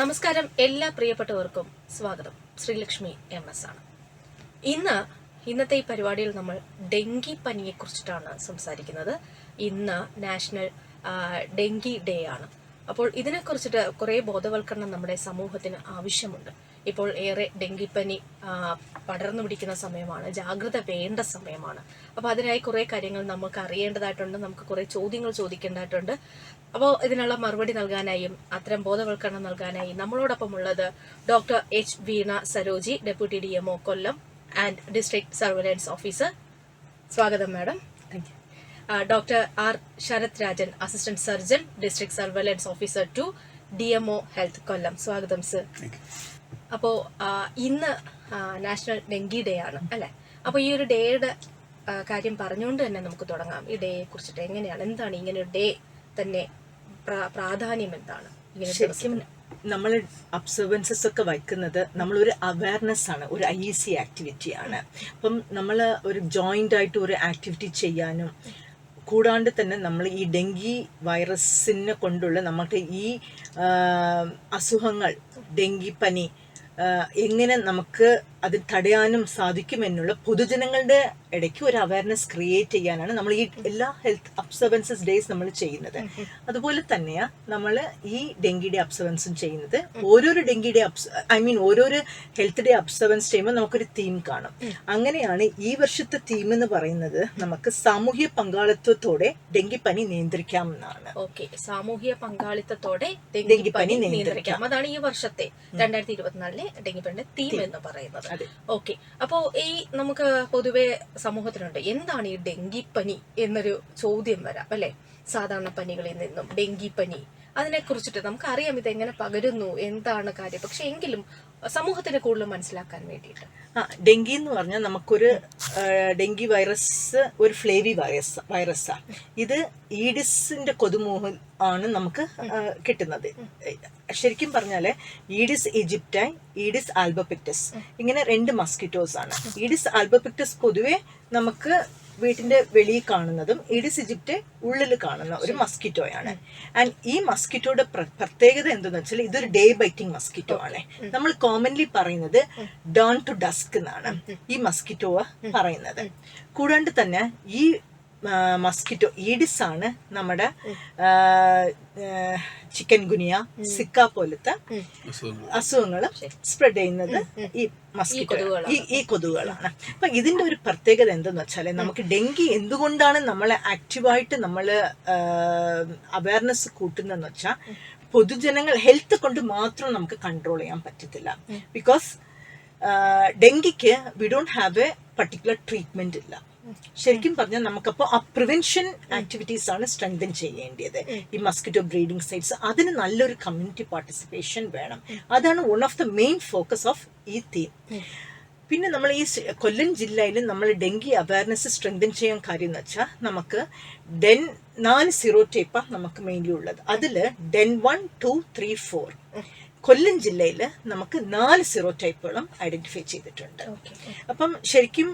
നമസ്കാരം, എല്ലാ പ്രിയപ്പെട്ടവർക്കും സ്വാഗതം. ശ്രീലക്ഷ്മി MS ആണ്. ഇന്നത്തെ ഈ പരിപാടിയിൽ നമ്മൾ ഡെങ്കി പനിയെ കുറിച്ചിട്ടാണ് സംസാരിക്കുന്നത്. ഇന്ന് നാഷണൽ ഡെങ്കി ഡേ ആണ്. അപ്പോൾ ഇതിനെക്കുറിച്ചിട്ട് കുറേ ബോധവൽക്കരണം നമ്മുടെ സമൂഹത്തിന് ആവശ്യമുണ്ട്. ഇപ്പോൾ ഏറെ ഡെങ്കിപ്പനി പടർന്നു പിടിക്കുന്ന സമയമാണ്, ജാഗ്രത വേണ്ട സമയമാണ്. അപ്പോൾ അതിനായി കുറേ കാര്യങ്ങൾ നമുക്ക് അറിയേണ്ടതായിട്ടുണ്ട്, നമുക്ക് കുറേ ചോദ്യങ്ങൾ ചോദിക്കേണ്ടതായിട്ടുണ്ട്. അപ്പോൾ ഇതിനുള്ള മറുപടി നൽകാനായും അത്തരം ബോധവൽക്കരണം നൽകാനായി നമ്മളോടൊപ്പം ഉള്ളത് doctor H. Veena Saroji, deputy DMO Kollam and district surveillance officer. സ്വാഗതം madam. Doctor R. Sarath Rajan, assistant surgeon, district surveillance officer 2, DMO health Kollam. സ്വാഗതം സർ. അപ്പോൾ ഇന്ന് നാഷണൽ ഡെങ്കി ഡേ ആണ് അല്ലെ? അപ്പോൾ ഈ ഒരു ഡേയുടെ കാര്യം പറഞ്ഞുകൊണ്ട് തന്നെ നമുക്ക് തുടങ്ങാം. ഈ ഡേയെ കുറിച്ചിട്ട് എന്താണ് ഇങ്ങനെ ഒരു ഡേ തന്നെ പ്രാധാന്യം എന്താണ്? ശരിക്കും നമ്മൾ അബ്സർവൻസസ് ഒക്കെ വയ്ക്കുന്നത് നമ്മളൊരു അവയർനെസ് ആണ്, ഒരു IEC ആക്ടിവിറ്റിയാണ്. അപ്പം നമ്മൾ ഒരു ജോയിന്റ് ആയിട്ട് ഒരു ആക്ടിവിറ്റി ചെയ്യാനും കൂടാണ്ട് തന്നെ നമ്മൾ ഈ ഡെങ്കി വൈറസിനെ കൊണ്ടുള്ള നമുക്ക് ഈ അസുഖങ്ങൾ, ഡെങ്കിപ്പനി എങ്ങനെ നമുക്ക് അത് തടയാനും സാധിക്കുമെന്നുള്ള പൊതുജനങ്ങളുടെ ഇടയ്ക്ക് ഒരു അവയർനെസ് ക്രിയേറ്റ് ചെയ്യാനാണ് നമ്മൾ ഈ എല്ലാ ഹെൽത്ത് അബ്സർവൻസസ് ഡേയ്സ് നമ്മൾ ചെയ്യുന്നത്. അതുപോലെ തന്നെയാ നമ്മൾ ഈ ഡെങ്കി ഡേ അബ്സർവൻസും ചെയ്യുന്നത്. ഓരോരോ ഡെങ്കി ഡേ ഓരോരോ ഹെൽത്ത് ഡേ അബ്സർവൻസ് ചെയ്യുമ്പോൾ നമുക്കൊരു തീം കാണും. അങ്ങനെയാണ് ഈ വർഷത്തെ തീം എന്ന് പറയുന്നത് നമുക്ക് സാമൂഹ്യ പങ്കാളിത്തത്തോടെ ഡെങ്കിപ്പനി നിയന്ത്രിക്കാമെന്നാണ്. ഓക്കെ, സാമൂഹ്യ പങ്കാളിത്തത്തോടെ ഡെങ്കിപ്പനി നിയന്ത്രിക്കാം, അതാണ് ഈ വർഷത്തെ 2024 ഡെങ്കിപ്പനിയുടെ തീം എന്ന് പറയുന്നത്. ഓക്കെ, അപ്പോ ഈ നമുക്ക് പൊതുവെ സമൂഹത്തിനുണ്ട് എന്താണ് ഈ ഡെങ്കിപ്പനി എന്നൊരു ചോദ്യം വരാം അല്ലെ? സാധാരണ പനികളിൽ നിന്നും ഡെങ്കിപ്പനി, അതിനെ കുറിച്ചിട്ട് നമുക്ക് അറിയാം ഇതെങ്ങനെ പകരുന്നു, എന്താണ് കാര്യം. പക്ഷെ എങ്കിലും സമൂഹത്തിന് കൂടുതൽ മനസ്സിലാക്കാൻ വേണ്ടിയിട്ട് ഡെങ്കി എന്ന് പറഞ്ഞാൽ നമുക്കൊരു ഡെങ്കി വൈറസ് ഒരു ഫ്ലേവി വൈറസാ. ഇത് ഈഡിസിന്റെ കൊതുമൂഹം ആണ് നമുക്ക് കിട്ടുന്നത്. ശരിക്കും പറഞ്ഞാല് ഈഡിസ് ഈജിപ്റ്റൈൻ, ഈഡിസ് ആൽബോപിക്ടസ്, ഇങ്ങനെ 2 മസ്കിറ്റോസ് ആണ്. ഈഡിസ് ആൽബോപിക്ടസ് പൊതുവെ നമുക്ക് വീട്ടിന്റെ വെളിയിൽ കാണുന്നതും ഈഡിസ് ഈജിപ്റ്റ് ഉള്ളിൽ കാണുന്ന ഒരു മസ്കിറ്റോയാണ്. ആൻഡ് ഈ മസ്കിറ്റോയുടെ പ്രത്യേകത എന്തെന്ന് വെച്ചാൽ ഇതൊരു ഡേ ബൈറ്റിംഗ് മസ്കിറ്റോ ആണ്. നമ്മൾ കോമൺലി പറയുന്നത് ഡോൺ ടു ഡസ്ക് എന്നാണ് ഈ മസ്കിറ്റോ പറയുന്നത്. കൂടാണ്ട് തന്നെ ഈ മസ്കിറ്റോ ഈഡിസ് ആണ് നമ്മുടെ ചിക്കൻ ഗുനിയ, സിക്ക പോലത്തെ അസുഖങ്ങൾ സ്പ്രെഡ് ചെയ്യുന്നത് ഈ മസ്കിറ്റോ, ഈ കൊതുകുകളാണ്. അപ്പൊ ഇതിന്റെ ഒരു പ്രത്യേകത എന്തെന്ന് വെച്ചാല് നമുക്ക് ഡെങ്കി എന്തുകൊണ്ടാണ് നമ്മളെ ആക്റ്റീവായിട്ട് നമ്മള് അവയർനെസ് കൂട്ടുന്നതെന്ന് വെച്ചാൽ പൊതുജനങ്ങൾ ഹെൽത്ത് കൊണ്ട് മാത്രം നമുക്ക് കൺട്രോൾ ചെയ്യാൻ പറ്റത്തില്ല. ബിക്കോസ് ഡെങ്കിക്ക് we don't have a particular treatment ഇല്ല. ശരിക്കും പറഞ്ഞാൽ നമുക്കപ്പോൾ ആ പ്രിവെൻഷൻ ആക്ടിവിറ്റീസ് ആണ് സ്ട്രെങ്തൻ ചെയ്യേണ്ടത്. ഈ മസ്കിറ്റോ ബ്രീഡിംഗ് സൈറ്റ്സ്, അതിന് നല്ലൊരു കമ്മ്യൂണിറ്റി പാർട്ടിസിപ്പേഷൻ വേണം. അതാണ് one of the main focus of ഈ തീം. പിന്നെ നമ്മൾ ഈ കൊല്ലം ജില്ലയിൽ നമ്മൾ ഡെങ്കി അവയർനെസ് സ്ട്രെങ്തൻ ചെയ്യാൻ കാര്യം എന്ന് വെച്ചാൽ നമുക്ക് 4 സീറോടൈപ്പാണ് നമുക്ക് മെയിൻലി ഉള്ളത്. അതില് DEN 1, 2, 3, 4 കൊല്ലം ജില്ലയിൽ നമുക്ക് 4 സീറോടൈപ്പുകളും ഐഡന്റിഫൈ ചെയ്തിട്ടുണ്ട്. അപ്പം ശരിക്കും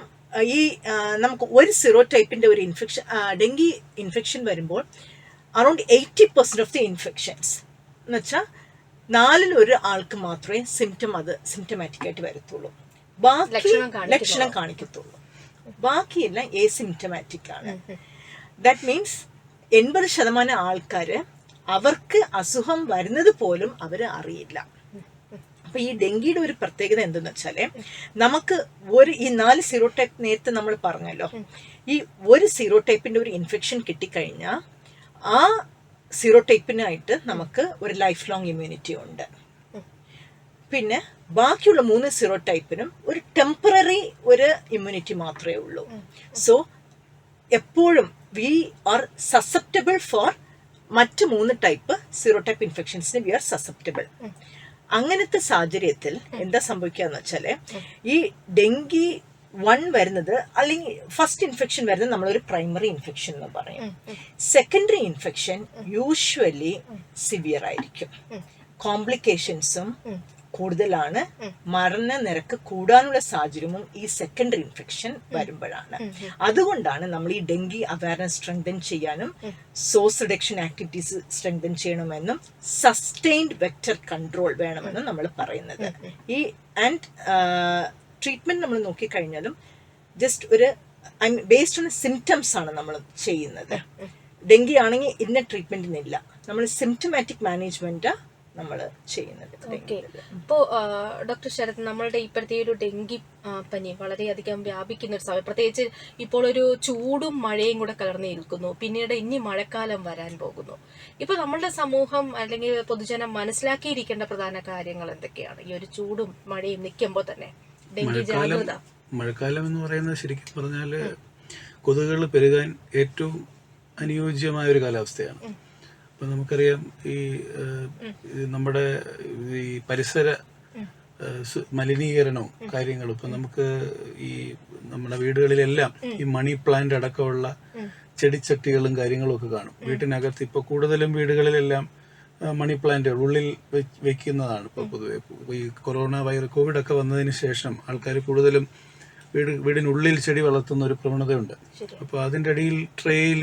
ഈ നമുക്ക് ഒരു സീറോടൈപ്പിന്റെ ഒരു ഇൻഫെക്ഷൻ, ഡെങ്കി ഇൻഫെക്ഷൻ വരുമ്പോൾ അറൌണ്ട് 80% ഓഫ് ദി ഇൻഫെക്ഷൻസ് എന്ന് വെച്ചാൽ 4-ൽ 1 ആൾക്ക് മാത്രമേ സിംറ്റമാറ്റിക് ആയിട്ട് വരത്തുള്ളൂ, ബാക്കി ലക്ഷണം കാണിക്കത്തുള്ളൂ. ബാക്കിയെല്ലാം എസിംറ്റമാറ്റിക് ആണ്. ദാറ്റ് മീൻസ് 80% ആൾക്കാര് അവർക്ക് അസുഖം വരുന്നത് പോലും അവര് അറിയില്ല. അപ്പൊ ഈ ഡെങ്കിയുടെ ഒരു പ്രത്യേകത എന്തെന്ന് വെച്ചാല് നമുക്ക് ഈ 4 സീറോടൈപ്പ് നേരത്തെ നമ്മൾ പറഞ്ഞല്ലോ, ഈ ഒരു സീറോടൈപ്പിന്റെ ഒരു ഇൻഫെക്ഷൻ കിട്ടിക്കഴിഞ്ഞാൽ ആ സീറോടൈപ്പിനായിട്ട് നമുക്ക് ഒരു ലൈഫ് ലോങ് ഇമ്മ്യൂണിറ്റി ഉണ്ട്. പിന്നെ ബാക്കിയുള്ള 3 സീറോടൈപ്പിനും ഒരു ടെമ്പററി ഒരു ഇമ്മ്യൂണിറ്റി മാത്രമേ ഉള്ളൂ. സോ എപ്പോഴും വി ആർ സസെപ്റ്റബിൾ ഫോർ മറ്റ് 3 ടൈപ്പ് സീറോടൈപ്പ് ഇൻഫെക്ഷൻസിന് വി ആർ സസെപ്റ്റബിൾ. അങ്ങനത്തെ സാഹചര്യത്തിൽ എന്താ സംഭവിക്കാന്ന് വെച്ചാല് ഈ ഡെങ്കി 1 വരുന്നത്, അല്ലെങ്കിൽ ഫസ്റ്റ് ഇൻഫെക്ഷൻ വരുന്നത് നമ്മളൊരു പ്രൈമറി ഇൻഫെക്ഷൻ എന്ന് പറയും. സെക്കൻഡറി ഇൻഫെക്ഷൻ യൂഷ്വലി സിവിയർ ആയിരിക്കും. കോംപ്ലിക്കേഷൻസും കൂടുതലാണ്, മരണനിരക്ക് കൂടാനുള്ള സാഹചര്യവും ഈ സെക്കൻഡറി ഇൻഫെക്ഷൻ വരുമ്പോഴാണ്. അതുകൊണ്ടാണ് നമ്മൾ ഈ ഡെങ്കി അവയർനെസ് സ്ട്രെങ്തൻ ചെയ്യാനും സോഴ്സ് റിഡക്ഷൻ ആക്ടിവിറ്റീസ് സ്ട്രെങ്തൻ ചെയ്യണമെന്നും സസ്റ്റെയിൻഡ് വെക്ടർ കൺട്രോൾ വേണമെന്നും നമ്മൾ പറയുന്നത്. ഈ ആൻഡ് ട്രീറ്റ്മെന്റ് നമ്മൾ നോക്കിക്കഴിഞ്ഞാലും ജസ്റ്റ് ഒരു ബേസ്ഡ് ഓൺ സിംറ്റംസ് ആണ് നമ്മൾ ചെയ്യുന്നത്. ഡെങ്കി ആണെങ്കിൽ ഇന്ന ട്രീറ്റ്മെന്റിനില്ല, നമ്മൾ സിംറ്റമാറ്റിക് മാനേജ്മെന്റ് നമ്മൾ ചെയ്യുന്നത്. ഇപ്പോൾ ഡോക്ടർ ശരത്, നമ്മളുടെ ഇപ്പോഴത്തെ ഒരു ഡെങ്കി പനി വളരെയധികം വ്യാപിക്കുന്ന ഒരു സമയം, പ്രത്യേകിച്ച് ഇപ്പോൾ ഒരു ചൂടും മഴയും കൂടെ കലർന്നു നിൽക്കുന്നു, പിന്നീട് ഇനി മഴക്കാലം വരാൻ പോകുന്നു. ഇപ്പൊ നമ്മളുടെ സമൂഹം അല്ലെങ്കിൽ പൊതുജനം മനസ്സിലാക്കിയിരിക്കേണ്ട പ്രധാന കാര്യങ്ങൾ എന്തൊക്കെയാണ് ഈ ഒരു ചൂടും മഴയും നിൽക്കുമ്പോൾ തന്നെ ഡെങ്കി ജാഗ്രത? മഴക്കാലം എന്ന് പറയുന്നത് ശരിക്കും പറഞ്ഞാല് കൊതുകുകൾ പെരുകാൻ ഏറ്റവും അനുയോജ്യമായ ഒരു കാലാവസ്ഥയാണ്. അപ്പൊ നമുക്കറിയാം ഈ നമ്മുടെ ഈ പരിസര മലിനീകരണവും കാര്യങ്ങളും ഇപ്പൊ നമുക്ക് ഈ നമ്മുടെ വീടുകളിലെല്ലാം ഈ മണി പ്ലാന്റ് അടക്കമുള്ള ചെടിച്ചട്ടികളും കാര്യങ്ങളും ഒക്കെ കാണും. വീട്ടിനകത്ത് ഇപ്പൊ കൂടുതലും വീടുകളിലെല്ലാം മണി പ്ലാന്റുകൾ ഉള്ളിൽ വെക്കുന്നതാണ് ഇപ്പൊ പൊതുവെ. ഈ കോവിഡ് ഒക്കെ വന്നതിന് ശേഷം ആൾക്കാർ കൂടുതലും വീടിനുള്ളിൽ ചെടി വളർത്തുന്ന ഒരു പ്രവണതയുണ്ട്. അപ്പൊ അതിൻ്റെ അടിയിൽ ട്രേയിൽ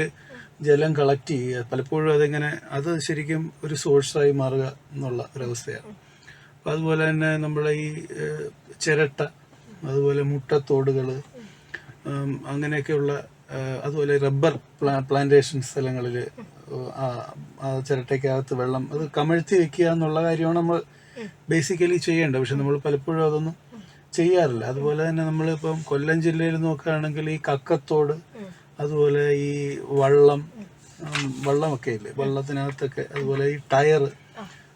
ജലം കളക്ട് ചെയ്യുക, പലപ്പോഴും അത് ശരിക്കും ഒരു സോഴ്സായി മാറുക എന്നുള്ള ഒരവസ്ഥയാണ്. അപ്പം അതുപോലെ തന്നെ നമ്മളെ ഈ ചിരട്ട, അതുപോലെ മുട്ടത്തോടുകൾ, അങ്ങനെയൊക്കെയുള്ള, അതുപോലെ റബ്ബർ പ്ലാന്റേഷൻ സ്ഥലങ്ങളിൽ ആ ചിരട്ടയ്ക്കകത്ത് വെള്ളം അത് കമഴ്ത്തി വെക്കുക എന്നുള്ള കാര്യമാണ് നമ്മൾ ബേസിക്കലി ചെയ്യേണ്ടത്. പക്ഷെ നമ്മൾ പലപ്പോഴും അതൊന്നും ചെയ്യാറില്ല. അതുപോലെ തന്നെ നമ്മളിപ്പം കൊല്ലം ജില്ലയിൽ നോക്കുകയാണെങ്കിൽ ഈ കക്കത്തോട്, അതുപോലെ ഈ വള്ളമൊക്കെ ഇല്ലേ, വള്ളത്തിനകത്തൊക്കെ, അതുപോലെ ഈ ടയർ,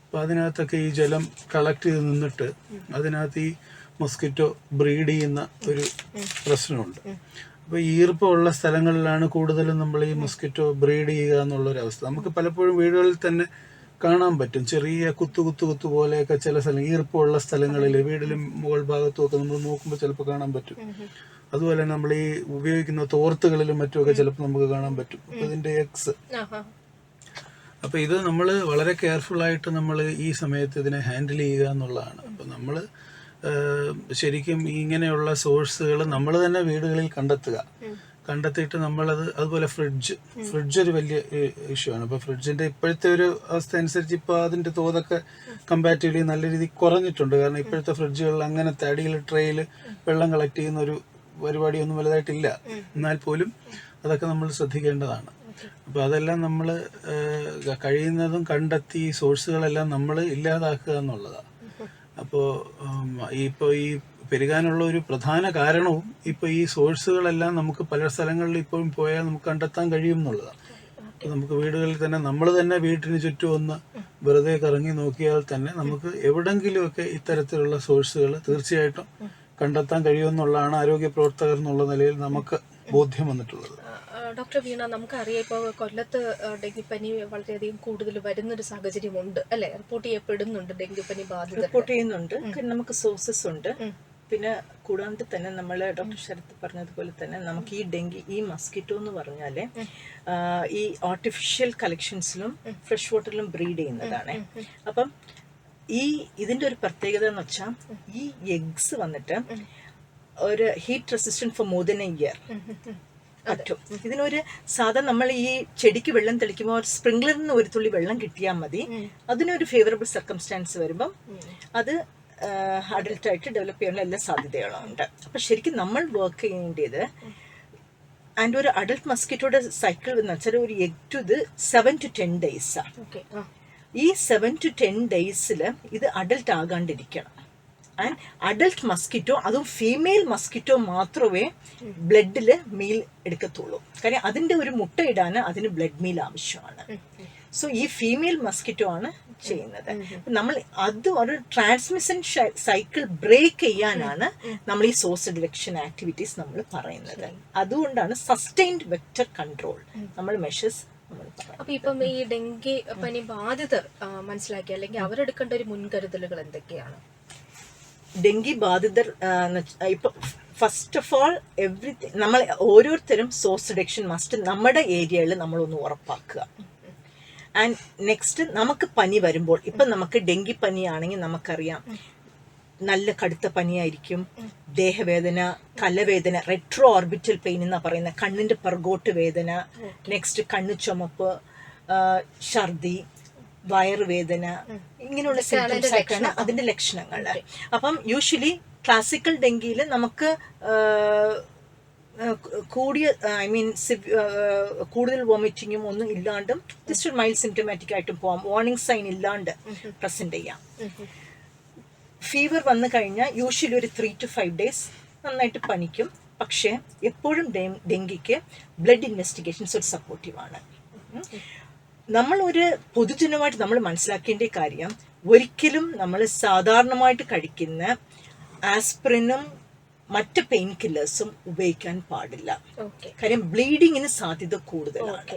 അപ്പൊ അതിനകത്തൊക്കെ ഈ ജലം കളക്ട് ചെയ്ത് നിന്നിട്ട് അതിനകത്ത് ഈ മൊസ്കിറ്റോ ബ്രീഡ് ചെയ്യുന്ന ഒരു പ്രശ്നമുണ്ട്. അപ്പൊ ഈർപ്പമുള്ള സ്ഥലങ്ങളിലാണ് കൂടുതലും നമ്മൾ ഈ മൊസ്കിറ്റോ ബ്രീഡ് ചെയ്യുക എന്നുള്ളൊരവസ്ഥ നമുക്ക് പലപ്പോഴും വീടുകളിൽ തന്നെ കാണാൻ പറ്റും. ചെറിയ കുത്തു പോലെയൊക്കെ ചില സ്ഥലം ഈർപ്പമുള്ള സ്ഥലങ്ങളിൽ വീടിലും മുകൾ ഭാഗത്തും ഒക്കെ നമ്മൾ നോക്കുമ്പോൾ ചിലപ്പോൾ കാണാൻ പറ്റും. അതുപോലെ നമ്മൾ ഈ ഉപയോഗിക്കുന്ന തോർത്തുകളിലും മറ്റുമൊക്കെ ചിലപ്പോൾ നമുക്ക് കാണാൻ പറ്റും ഇതിന്റെ എക്സ്. അപ്പൊ ഇത് നമ്മൾ വളരെ കെയർഫുൾ ആയിട്ട് നമ്മൾ ഈ സമയത്ത് ഇതിനെ ഹാൻഡിൽ ചെയ്യുക എന്നുള്ളതാണ്. അപ്പൊ നമ്മൾ ശരിക്കും ഇങ്ങനെയുള്ള സോഴ്സുകൾ നമ്മൾ തന്നെ വീടുകളിൽ കണ്ടെത്തിയിട്ട് നമ്മളത്, അതുപോലെ ഫ്രിഡ്ജ് ഒരു വലിയ ഇഷ്യൂ ആണ്. അപ്പോൾ ഫ്രിഡ്ജിന്റെ ഇപ്പോഴത്തെ ഒരു അവസ്ഥ അനുസരിച്ച് ഇപ്പോൾ അതിന്റെ തോതൊക്കെ കമ്പാരിറ്റീവ്ലി നല്ല രീതിയിൽ കുറഞ്ഞിട്ടുണ്ട്. കാരണം ഇപ്പോഴത്തെ ഫ്രിഡ്ജുകളിൽ അങ്ങനത്തെ അടിയിൽ ട്രേയിൽ വെള്ളം കളക്ട് ചെയ്യുന്ന ഒരു പരിപാടിയൊന്നും വലുതായിട്ടില്ല. എന്നാൽ പോലും അതൊക്കെ നമ്മൾ ശ്രദ്ധിക്കേണ്ടതാണ്. അപ്പോൾ അതെല്ലാം നമ്മൾ കഴിയുന്നതും കണ്ടെത്തി സോഴ്സുകളെല്ലാം നമ്മൾ ഇല്ലാതാക്കുക എന്നുള്ളതാണ്. അപ്പോൾ ഇപ്പോൾ ഈ പെരുകാനുള്ള ഒരു പ്രധാന കാരണവും ഇപ്പോൾ ഈ സോഴ്സുകളെല്ലാം നമുക്ക് പല സ്ഥലങ്ങളിൽ ഇപ്പോഴും പോയാൽ നമുക്ക് കണ്ടെത്താൻ കഴിയും എന്നുള്ളതാണ്. അപ്പോൾ നമുക്ക് വീടുകളിൽ തന്നെ നമ്മൾ തന്നെ വീട്ടിന് ചുറ്റും ഒന്ന് വെറുതെ കറങ്ങി നോക്കിയാൽ തന്നെ നമുക്ക് എവിടെങ്കിലുമൊക്കെ ഇത്തരത്തിലുള്ള സോഴ്സുകൾ തീർച്ചയായിട്ടും കണ്ടെത്താൻ കഴിയുമെന്നുള്ളതാണ് ആരോഗ്യ പ്രവർത്തകർ എന്നുള്ള നിലയിൽ നമുക്ക് ബോധ്യം വന്നിട്ടുള്ളത്. ഡോക്ടർ വീണ, നമുക്കറിയാം ഇപ്പോൾ കൊല്ലത്ത് ഡെങ്കിപ്പനി വളരെയധികം കൂടുതൽ വരുന്നൊരു സാഹചര്യമുണ്ട് അല്ലെ? റിപ്പോർട്ട് ചെയ്യപ്പെടുന്നുണ്ട് ഡെങ്കിപ്പനി ബാധിത, റിപ്പോർട്ട് ചെയ്യുന്നുണ്ട്. നമുക്ക് സോഴ്സസ് ഉണ്ട്. പിന്നെ കൂടാണ്ട് തന്നെ നമ്മൾ ഡോക്ടർ ശരത് പറഞ്ഞതുപോലെ തന്നെ നമുക്ക് ഈ മസ്കിറ്റോ എന്ന് പറഞ്ഞാല് ഈ ആർട്ടിഫിഷ്യൽ കളക്ഷൻസിലും ഫ്രഷ് വാട്ടറിലും ബ്രീഡ് ചെയ്യുന്നതാണ്. അപ്പം ഇതിന്റെ ഒരു പ്രത്യേകത എന്ന് വെച്ചാൽ ഈ എഗ്സ് വന്നിട്ട് ഒരു heat resistant for more than A year പറ്റും. ഇതിനൊരു സാധാരണ നമ്മൾ ഈ ചെടിക്ക് വെള്ളം തെളിക്കുമ്പോൾ സ്പ്രിംഗ്ലറിന് ഒരു തുള്ളി വെള്ളം കിട്ടിയാൽ മതി. അതിനൊരു ഫേവറബിൾ സർക്കംസ്റ്റാൻസ് വരുമ്പം അത് അഡൽട്ടായിട്ട് ഡെവലപ്പ് ചെയ്യാനുള്ള എല്ലാ സാധ്യതകളും ഉണ്ട്. അപ്പം ശരിക്കും നമ്മൾ വർക്ക് ചെയ്യേണ്ടത് ആൻഡ് ഒരു അഡൽട്ട് മസ്കിറ്റോയുടെ സൈക്കിൾ എന്ന് വെച്ചാൽ ഒരു എഗ് ടു ഇത് 7 to 10 days. ഈ 7 to 10 days ഇത് അഡൽട്ട് ആകാണ്ടിരിക്കണം. ആൻഡ് അഡൽട്ട് മസ്കിറ്റോ, അതും ഫീമെയിൽ മസ്കിറ്റോ മാത്രമേ ബ്ലഡിൽ മീൽ എടുക്കത്തുള്ളൂ. കാര്യം അതിൻ്റെ ഒരു മുട്ടയിടാൻ അതിന് ബ്ലഡ് മീൽ ആവശ്യമാണ്. സോ ഈ ഫീമെയിൽ മസ്കിറ്റോ ആണ് ചെയ്യുന്നത്. നമ്മൾ അത് ഒരു ട്രാൻസ്മിഷൻ സൈക്കിൾ ബ്രേക്ക് ചെയ്യാനാണ് നമ്മൾ ഈ സോഴ്സ് റിഡക്ഷൻ ആക്ടിവിറ്റീസ് നമ്മൾ പറയുന്നത്. അതുകൊണ്ടാണ് സസ്റ്റെയിൻഡ് വെക്ടർ കൺട്രോൾ നമ്മൾ മെഷേഴ്സ്. അപ്പൊ ഇപ്പം ഈ ഡെങ്കി പനി ബാധിതർ മനസ്സിലാക്കി അല്ലെങ്കിൽ അവരെടുക്കേണ്ട ഒരു മുൻകരുതലുകൾ എന്തൊക്കെയാണ്? ഡെങ്കി ബാധിതർ ഇപ്പൊ ഫസ്റ്റ് ഓഫ് ഓൾ എവറിത്തിങ് നമ്മൾ ഓരോരുത്തരും സോഴ്സ് റിഡക്ഷൻ മസ്റ്റ് നമ്മുടെ ഏരിയയിൽ നമ്മളൊന്ന് ഉറപ്പാക്കുക. ആൻഡ് നെക്സ്റ്റ് നമുക്ക് പനി വരുമ്പോൾ ഇപ്പം നമുക്ക് ഡെങ്കി പനി ആണെങ്കിൽ നമുക്കറിയാം നല്ല കടുത്ത പനിയായിരിക്കും, ദേഹവേദന, തലവേദന, റെട്രോ ഓർബിറ്റൽ പെയിൻ എന്നാ പറയുന്ന കണ്ണിന്റെ പെർഗോട്ട് വേദന, നെക്സ്റ്റ് കണ്ണു ചുമപ്പ്, ഛർദി, വയറുവേദന, ഇങ്ങനെയുള്ള സിംറ്റംസ് ആയിട്ടാണ് അതിന്റെ ലക്ഷണങ്ങൾ. അപ്പം യൂഷ്വലി ക്ലാസിക്കൽ ഡെങ്കിയിൽ നമുക്ക് കൂടിയ കൂടുതൽ വോമിറ്റിങ്ങും ഒന്നും ഇല്ലാണ്ടും ജസ്റ്റ് ഒരു മൈൽഡ് സിംറ്റമാറ്റിക് ആയിട്ടും പോവാം, വാർണിംഗ് സൈൻ ഇല്ലാണ്ട് പ്രസന്റ് ചെയ്യാം. ഫീവർ വന്നു കഴിഞ്ഞാൽ യൂഷ്വലി ഒരു 3 to 5 days നന്നായിട്ട് പനിക്കും. പക്ഷേ എപ്പോഴും ഡെങ്കിക്ക് ബ്ലഡ് ഇൻവെസ്റ്റിഗേഷൻസ് ഒരു സപ്പോർട്ടീവാണ്. നമ്മൾ ഒരു പൊതുജനമായിട്ട് നമ്മൾ മനസ്സിലാക്കേണ്ട കാര്യം, ഒരിക്കലും നമ്മൾ സാധാരണമായിട്ട് കഴിക്കുന്ന ആസ്പിരിനും മറ്റ് പെയിൻ കില്ലേഴ്സും ഉപയോഗിക്കാൻ പാടില്ല. കാര്യം ബ്ലീഡിങ്ങിന് സാധ്യത കൂടുതലാണ്.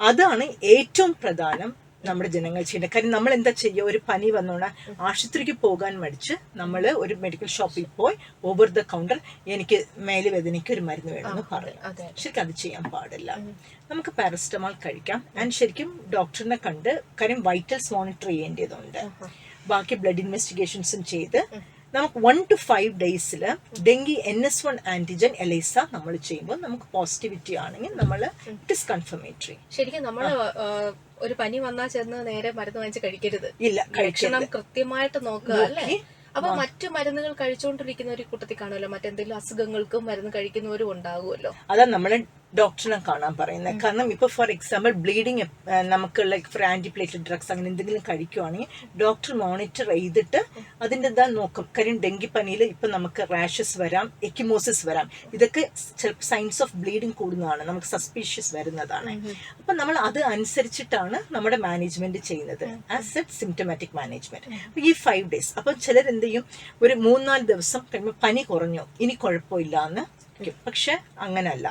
അതാണ് ഏറ്റവും പ്രധാനം നമ്മുടെ ജനങ്ങൾ ചെയ്യേണ്ടത്. കാര്യം നമ്മൾ എന്താ ചെയ്യുക, ഒരു പനി വന്നോണ്ട് ആശുപത്രിക്ക് പോകാൻ മടിച്ച് നമ്മൾ ഒരു മെഡിക്കൽ ഷോപ്പിൽ പോയി ഓവർ ദ കൗണ്ടർ എനിക്ക് മേലുവേദനയ്ക്ക് ഒരു മരുന്ന് വേണമെന്ന് പറയും. ശരിക്കും അത് ചെയ്യാൻ പാടില്ല. നമുക്ക് പാരസ്റ്റമോൾ കഴിക്കാം. ആൻഡ് ശരിക്കും ഡോക്ടറിനെ കണ്ട്, കാര്യം വൈറ്റൽസ് മോണിറ്റർ ചെയ്യേണ്ടതുണ്ട്. ബാക്കി ബ്ലഡ് ഇൻവെസ്റ്റിഗേഷൻസും ചെയ്ത് നമുക്ക് 1 to 5 days dengue NS1 antigen ELISA നമ്മൾ ചെയ്യുമ്പോൾ നമുക്ക് പോസിറ്റിവിറ്റി ആണെങ്കിൽ നമ്മൾ ഇറ്റ് ഇസ് കൺഫർമേറ്ററി. ശരിക്കും നമ്മൾ ഒരു പനി വന്നാൽ ചെന്ന് നേരെ മരുന്ന് വാങ്ങിച്ച് കഴിക്കരുത്. ഇല്ല, ലക്ഷണം കൃത്യമായിട്ട് നോക്കുക അല്ലേ. അപ്പൊ മറ്റു മരുന്നുകൾ കഴിച്ചുകൊണ്ടിരിക്കുന്ന ഒരു കൂട്ടത്തിൽ കാണുമല്ലോ, മറ്റെന്തെങ്കിലും അസുഖങ്ങൾക്കും മരുന്ന് കഴിക്കുന്നവരും ഉണ്ടാകുമല്ലോ. അതാ നമ്മള് ഡോക്ടറിനെ കാണാൻ പറയുന്നത്. കാരണം ഇപ്പൊ ഫോർ എക്സാമ്പിൾ ബ്ലീഡിങ് നമുക്ക് ലൈക്ക് ഫോർ ആന്റിപ്ലേറ്റഡ് ഡ്രഗ്സ് അങ്ങനെ എന്തെങ്കിലും കഴിക്കുവാണെങ്കിൽ ഡോക്ടർ മോണിറ്റർ ചെയ്തിട്ട് അതിൻ്റെതാ നോക്കും. കാര്യം ഡെങ്കിപ്പനിയിൽ ഇപ്പൊ നമുക്ക് റാഷസ് വരാം, എക്കിമോസിസ് വരാം. ഇതൊക്കെ ചിലപ്പോൾ സൈൻസ് ഓഫ് ബ്ലീഡിങ് കൂടുന്നതാണ്, നമുക്ക് സസ്പീഷ്യസ് വരുന്നതാണ്. അപ്പൊ നമ്മൾ അത് അനുസരിച്ചിട്ടാണ് നമ്മുടെ മാനേജ്മെന്റ് ചെയ്യുന്നത്, ആസ് എ സിംറ്റമാറ്റിക് മാനേജ്മെന്റ്. അപ്പൊ ഈ 5 days അപ്പൊ ചിലർ എന്ത് ചെയ്യും, ഒരു 3-4 ദിവസം കഴിയുമ്പോൾ പനി കുറഞ്ഞു, ഇനി കുഴപ്പമില്ല എന്ന്. പക്ഷെ അങ്ങനല്ല.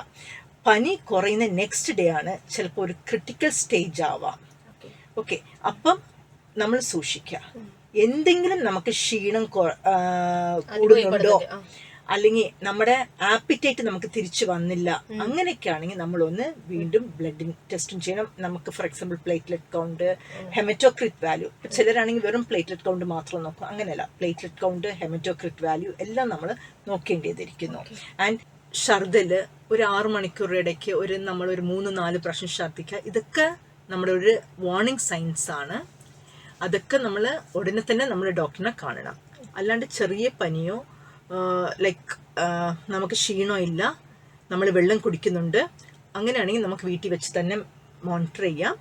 പനി കുറയുന്ന നെക്സ്റ്റ് ഡേ ആണ് ചിലപ്പോൾ ഒരു ക്രിട്ടിക്കൽ സ്റ്റേജ് ആവാം. ഓക്കെ, അപ്പം നമ്മൾ സൂക്ഷിക്കുക. എന്തെങ്കിലും നമുക്ക് ക്ഷീണം കൂടുന്നുണ്ടോ, അല്ലെങ്കിൽ നമ്മുടെ ആപ്പിറ്റൈറ്റ് നമുക്ക് തിരിച്ചു വന്നില്ല, അങ്ങനെയൊക്കെ ആണെങ്കിൽ നമ്മളൊന്ന് വീണ്ടും ബ്ലഡ് ടെസ്റ്റും ചെയ്യണം. നമുക്ക് for example platelet count, haematocrit value. ചിലരാണെങ്കിൽ വെറും പ്ലേറ്റ്ലെറ്റ് കൗണ്ട് മാത്രം നോക്കും, അങ്ങനെയല്ല. പ്ലേറ്റ്ലെറ്റ് കൗണ്ട്, ഹെമറ്റോക്രിറ്റ് വാല്യൂ എല്ലാം നമ്മൾ നോക്കേണ്ടതിരിക്കുന്നു. ആൻഡ് ഛർദല് ഒരു 6 മണിക്കൂർ ഇടയ്ക്ക് നമ്മളൊരു 3-4 പ്രാവശ്യം ഛർദിക്കുക, ഇതൊക്കെ നമ്മുടെ ഒരു വാർണിംഗ് സൈൻസ് ആണ്. അതൊക്കെ നമ്മൾ ഉടനെ തന്നെ നമ്മൾ ഡോക്ടറിനെ കാണണം. അല്ലാണ്ട് ചെറിയ പനിയോ ലൈക്ക് നമുക്ക് ക്ഷീണോ ഇല്ല, നമ്മൾ വെള്ളം കുടിക്കുന്നുണ്ട്, അങ്ങനെയാണെങ്കിൽ നമുക്ക് വീട്ടിൽ വെച്ച് തന്നെ മോണിറ്റർ ചെയ്യാം.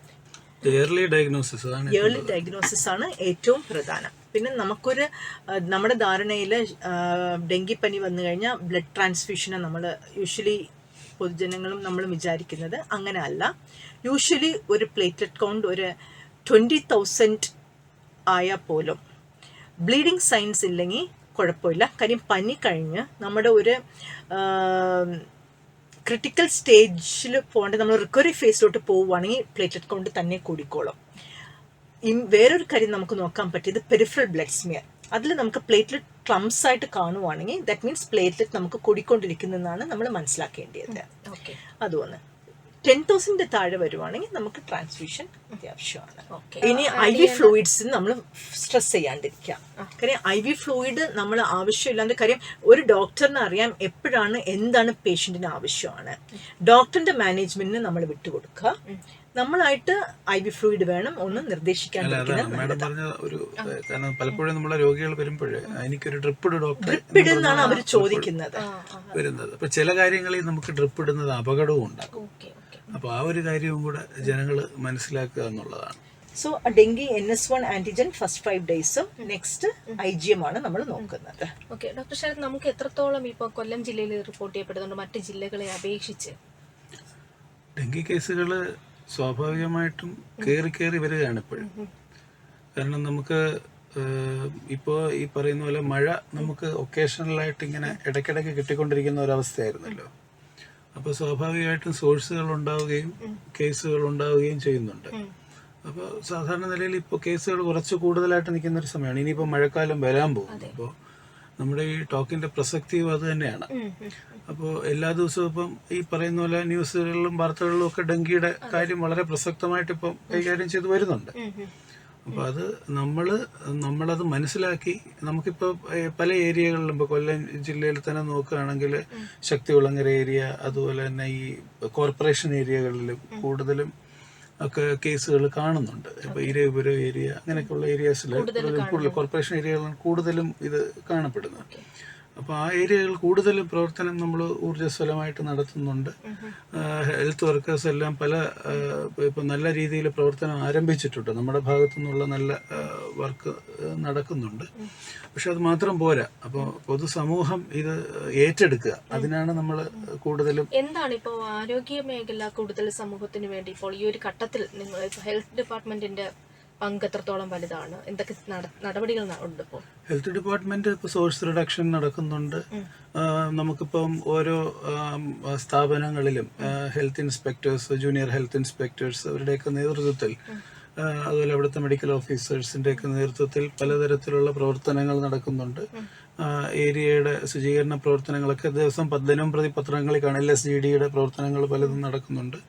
ഏർലി ഡയഗ്നോസിസ് ആണ് ഏറ്റവും പ്രധാനം. പിന്നെ നമുക്കൊരു നമ്മുടെ ധാരണയിൽ ഡെങ്കിപ്പനി വന്നു കഴിഞ്ഞാൽ ബ്ലഡ് ട്രാൻസ്ഫ്യൂഷനെ നമ്മൾ യൂഷ്വലി പൊതുജനങ്ങളും നമ്മൾ വിചാരിക്കുന്നത് അങ്ങനെ അല്ല. യൂഷ്വലി ഒരു പ്ലേറ്റ്ലെറ്റ് കൗണ്ട് ഒരു 20,000 ആയാൽ പോലും ബ്ലീഡിങ് സൈൻസ് ഇല്ലെങ്കിൽ കുഴപ്പമില്ല. കാര്യം പനി കഴിഞ്ഞ് നമ്മുടെ ഒരു ക്രിട്ടിക്കൽ സ്റ്റേജിൽ പോകേണ്ട നമ്മൾ റിക്കവറി ഫേസിലോട്ട് പോവുകയാണെങ്കിൽ പ്ലേറ്റ്ലെറ്റ് കൗണ്ട് തന്നെ കൂടിക്കോളും. വേറൊരു കാര്യം നമുക്ക് നോക്കാൻ പറ്റിയത് പെരിഫറൽ ബ്ലഡ് സ്മിയർ. അതിൽ നമുക്ക് പ്ലേറ്റ്ലെറ്റ് ക്ലംസ് ആയിട്ട് കാണുവാണെങ്കിൽ ദാറ്റ് മീൻസ് പ്ലേറ്റ്ലെറ്റ് നമുക്ക് കൂടിക്കൊണ്ടിരിക്കുന്നതെന്നാണ് നമ്മൾ മനസ്സിലാക്കേണ്ടത്. അതുകൊണ്ട് 10,000 താഴെ വരുവാണെങ്കിൽ നമുക്ക് ട്രാൻസ്ഫ്യൂഷൻ അത്യാവശ്യമാണ്. ഇനി IV ഫ്ലൂയിഡ്സ് നമ്മൾ സ്ട്രെസ് ചെയ്യാണ്ടിരിക്കാം. കാര്യം IV ഫ്ലൂയിഡ് നമ്മൾ ആവശ്യമില്ലാണ്ട്, കാര്യം ഒരു ഡോക്ടറിന് അറിയാം എപ്പോഴാണ് എന്താണ് പേഷ്യന്റിന് ആവശ്യമാണ്. ഡോക്ടറിന്റെ മാനേജ്മെന്റിന് നമ്മൾ വിട്ടുകൊടുക്കുക. നമ്മളായിട്ട് IV ഫ്ലൂയിഡ് വേണം ഒന്ന് നിർദ്ദേശിക്കാൻ. കാരണം പലപ്പോഴും നമ്മളെ രോഗികൾ വരുമ്പോഴേ എനിക്കൊരു ഡ്രിപ്പ് എന്നാണ് അവർ ചോദിക്കുന്നത് വരുന്നത്. അപ്പൊ ചില കാര്യങ്ങളിൽ നമുക്ക് ഡ്രിപ്പ് ഇടുന്നത് അപകടവും ഉണ്ടാക്കും. അപ്പൊ ആ ഒരു കാര്യവും കൂടെ ജനങ്ങൾ മനസ്സിലാക്കുക എന്നുള്ളതാണ്. So dengue NS1 antigen first 5 days, next IgM ആണ് നമ്മൾ നോക്കുന്നത്. ഓക്കെ ഡോക്ടർ ശരത്, നമുക്ക് എത്രത്തോളം ഇപ്പൊ കൊല്ലം ജില്ലയിൽ റിപ്പോർട്ട് ചെയ്യപ്പെടുന്നുണ്ട് മറ്റ് ജില്ലകളെ അപേക്ഷിച്ച്? ഡെങ്കി കേസുകൾ സ്വാഭാവികമായിട്ടും കയറി വരികയാണ് ഇപ്പോഴും. കാരണം നമുക്ക് ഇപ്പോൾ ഈ പറയുന്ന പോലെ മഴ നമുക്ക് ഒക്കേഷണലായിട്ട് ഇങ്ങനെ ഇടയ്ക്കിടയ്ക്ക് കിട്ടിക്കൊണ്ടിരിക്കുന്ന ഒരവസ്ഥയായിരുന്നല്ലോ. അപ്പോൾ സ്വാഭാവികമായിട്ടും സോഴ്സുകൾ ഉണ്ടാവുകയും കേസുകൾ ഉണ്ടാവുകയും ചെയ്യുന്നുണ്ട്. അപ്പോൾ സാധാരണ നിലയിൽ ഇപ്പോൾ കേസുകൾ കുറച്ച് കൂടുതലായിട്ട് നിൽക്കുന്ന ഒരു സമയമാണ്. ഇനിയിപ്പോൾ മഴക്കാലം വരാൻ പോകും. അപ്പോൾ നമ്മുടെ ഈ ടോക്കിന്റെ പ്രസക്തിയും അത് തന്നെയാണ്. അപ്പോൾ എല്ലാ ദിവസവും ഇപ്പം ഈ പറയുന്ന പോലെ ന്യൂസുകളിലും വാർത്തകളിലും ഒക്കെ ഡെങ്കിയുടെ കാര്യം വളരെ പ്രസക്തമായിട്ട് ഇപ്പം കൈകാര്യം ചെയ്ത് വരുന്നുണ്ട്. അപ്പോൾ അത് നമ്മളത് മനസ്സിലാക്കി നമുക്കിപ്പോൾ പല ഏരിയകളിലും ഇപ്പോൾ കൊല്ലം ജില്ലയിൽ തന്നെ നോക്കുകയാണെങ്കിൽ ശക്തികുളങ്ങര ഏരിയ, അതുപോലെ തന്നെ ഈ കോർപ്പറേഷൻ ഏരിയകളിലും കൂടുതലും ഒക്കെ കേസുകൾ കാണുന്നുണ്ട്. ഇപ്പോൾ ഇരവിപുരം ഏരിയ അങ്ങനെയൊക്കെയുള്ള ഏരിയാസിൽ കൂടുതൽ കോർപ്പറേഷൻ ഏരിയകളിലാണ് കൂടുതലും ഇത് കാണപ്പെടുന്നത്. അപ്പോൾ ആ ഏരിയകൾ കൂടുതലും പ്രവർത്തനം നമ്മൾ ഊർജ്ജസ്വലമായിട്ട് നടത്തുന്നുണ്ട്. ഹെൽത്ത് വർക്കേഴ്സ് എല്ലാം ഇപ്പം നല്ല രീതിയിൽ പ്രവർത്തനം ആരംഭിച്ചിട്ടുണ്ട്. നമ്മുടെ ഭാഗത്തു നിന്നുള്ള നല്ല വർക്ക് നടക്കുന്നുണ്ട്. പക്ഷെ അത് മാത്രം പോരാ. അപ്പോൾ പൊതുസമൂഹം ഇത് ഏറ്റെടുക്കുക, അതിനാണ് നമ്മൾ കൂടുതലും. എന്താണ് ഇപ്പോൾ ആരോഗ്യ മേഖല കൂടുതൽ സമൂഹത്തിന് വേണ്ടി ഇപ്പോൾ ഈ ഒരു ഘട്ടത്തിൽ നിങ്ങൾ ഹെൽത്ത് ഡിപ്പാർട്ട്മെന്റിന്റെ പങ്ക് എത്രത്തോളം വലുതാണ്? എന്തൊക്കെ നടപടികൾ ഉണ്ട് ഇപ്പോൾ? ഹെൽത്ത് ഡിപ്പാർട്ട്മെന്റ് ഇപ്പോൾ സോഴ്സ് റിഡക്ഷൻ നടക്കുന്നുണ്ട്. നമുക്കിപ്പം ഓരോ സ്ഥാപനങ്ങളിലും health inspectors, junior health inspectors അവരുടെയൊക്കെ നേതൃത്വത്തിൽ, അതുപോലെ അവിടുത്തെ മെഡിക്കൽ ഓഫീസേഴ്സിൻ്റെയൊക്കെ നേതൃത്വത്തിൽ പലതരത്തിലുള്ള പ്രവർത്തനങ്ങൾ നടക്കുന്നുണ്ട്. ഏരിയയുടെ ശുചീകരണ പ്രവർത്തനങ്ങളൊക്കെ ദിവസം ദിനം പ്രതി പത്രങ്ങളിൽ കാണാം. LSGDയുടെ പ്രവർത്തനങ്ങൾ പലതും നടക്കുന്നുണ്ട്.